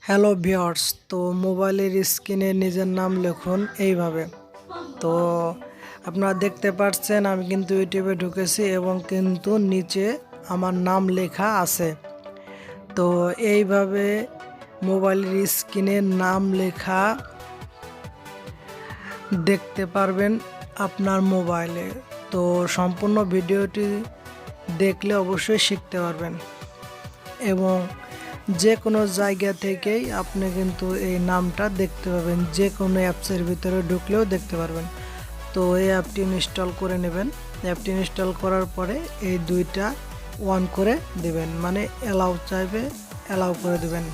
Hello viewers, তো মোবাইলের স্ক্রিনে নিজের নাম লিখুন এইভাবে। তো আপনারা দেখতে পাচ্ছেন আমি কিন্তু ইউটিউবে ঢুকেছি এবং কিন্তু নিচে আমার নাম লেখা আছে। তো এইভাবে মোবাইলের স্ক্রিনে নাম লেখা দেখতে পারবেন আপনার মোবাইলে। তো সম্পূর্ণ ভিডিওটি দেখলে অবশ্যই শিখতে পারবেন এবং যে কোনো জায়গা থেকেই আপনি কিন্তু এই নামটা দেখতে পাবেন, যে কোনো অ্যাপসের ভিতরে ঢুকলেও দেখতে পারবেন। তো এই অ্যাপটি ইনস্টল করে নেবেন। অ্যাপটি ইনস্টল করার পরে এই দুইটা অন করে দেবেন, মানে অ্যালাউ চাইবে অ্যালাউ করে দেবেন।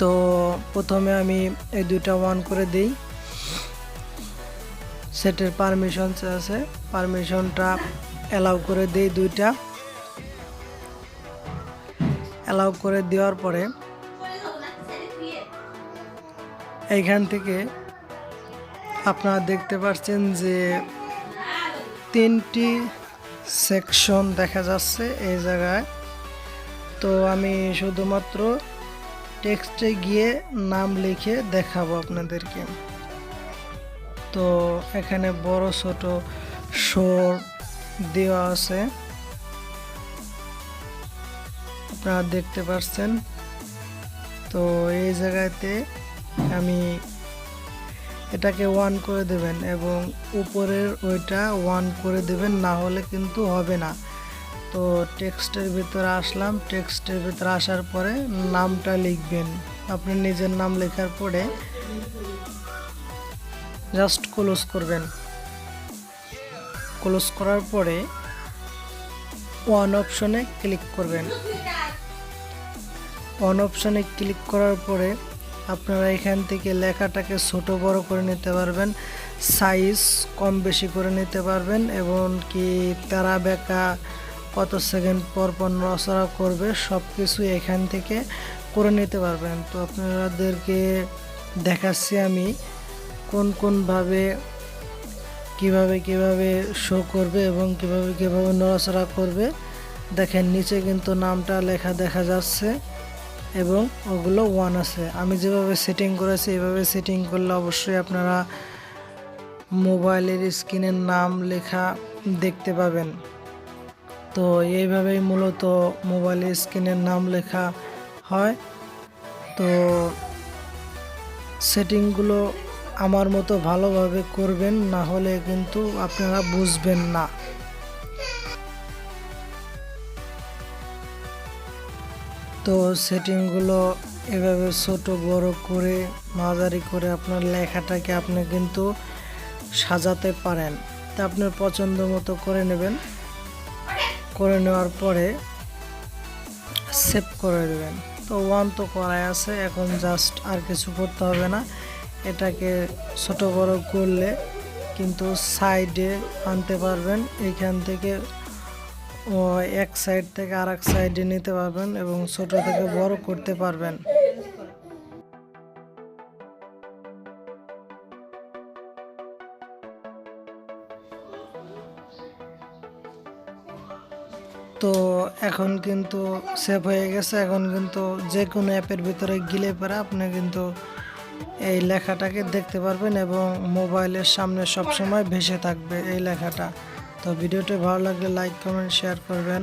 তো প্রথমে আমি এই দুইটা অন করে দিই। সেটের পারমিশন আছে, পারমিশনটা অ্যালাউ করে দিই। দুইটা অ্যালাউ করে দেওয়ার পরে এইখান থেকে আপনারা দেখতে পাচ্ছেন যে তিনটি সেকশন দেখা যাচ্ছে এই জায়গায়। তো আমি শুধুমাত্র টেক্সটে গিয়ে নাম লিখে দেখাবো আপনাদেরকে। তো এখানে বড় ছোট স্বর দেওয়া আছে, আপনারা দেখতে পাচ্ছেন। তো এই জায়গাতে আমি এটাকে ওয়ান করে দেবেন এবং উপরের ওইটা ওয়ান করে দেবেন, না হলে কিন্তু হবে না। তো টেক্সটের ভিতরে আসলাম, টেক্সটের ভিতরে আসার পরে নামটা লিখবেন। আপনি নিজের নাম লেখার পরে জাস্ট ক্লোজ করবেন। ক্লোজ করার পরে ওয়ান অপশনে ক্লিক করবেন। ওয়ান অপশনে ক্লিক করার পরে আপনারা এখান থেকে লেখাটাকে ছোট বড় করে নিতে পারবেন, সাইজ কম বেশি করে নিতে পারবেন এবং কি তারা বেঁকা কত সেকেন্ড পর পর নড়াচড়া করবে সব কিছু এখান থেকে করে নিতে পারবেন। তো আপনাদেরকে দেখাচ্ছি আমি কোনভাবে কিভাবে শো করবে এবং কিভাবে নড়াচড়া করবে। দেখেন নিচে কিন্তু নামটা লেখা দেখা যাচ্ছে এবং ওগুলো ওয়ান আছে। আমি যেভাবে সেটিং করেছি এভাবে সেটিং করলে অবশ্যই আপনারা মোবাইলের স্ক্রিনের নাম লেখা দেখতে পাবেন। তো এইভাবেই মূলত মোবাইলের স্ক্রিনের নাম লেখা হয়। তো সেটিংগুলো আমার মতো ভালোভাবে করবেন, না হলে কিন্তু আপনারা বুঝবেন না। তো সেটিংগুলো এভাবে ছোট বড় করে মাঝারি করে আপনার লেখাটাকে আপনি কিন্তু সাজাতে পারেন। তা আপনার পছন্দ মতো করে নেবেন, করে নেওয়ার পরে সেভ করে দেবেন। তো ওয়ান তো করাই আছে, এখন জাস্ট আর কিছু করতে হবে না। এটাকে ছোট বড় করলে কিন্তু সাইডে আনতে পারবেন, এইখান থেকে এক সাইড থেকে আর এক সাইডে নিতে পারবেন এবং ছোট থেকে বড় করতে পারবেন। তো এখন কিন্তু সেভ হয়ে গেছে। এখন কিন্তু যে কোনো অ্যাপের ভিতরে গেলে পরে আপনি কিন্তু এই লেখাটাকে দেখতে পারবেন এবং মোবাইলের সামনে সবসময় ভেসে থাকবে এই লেখাটা। তো ভিডিওটি ভালো লাগলে লাইক কমেন্ট শেয়ার করবেন।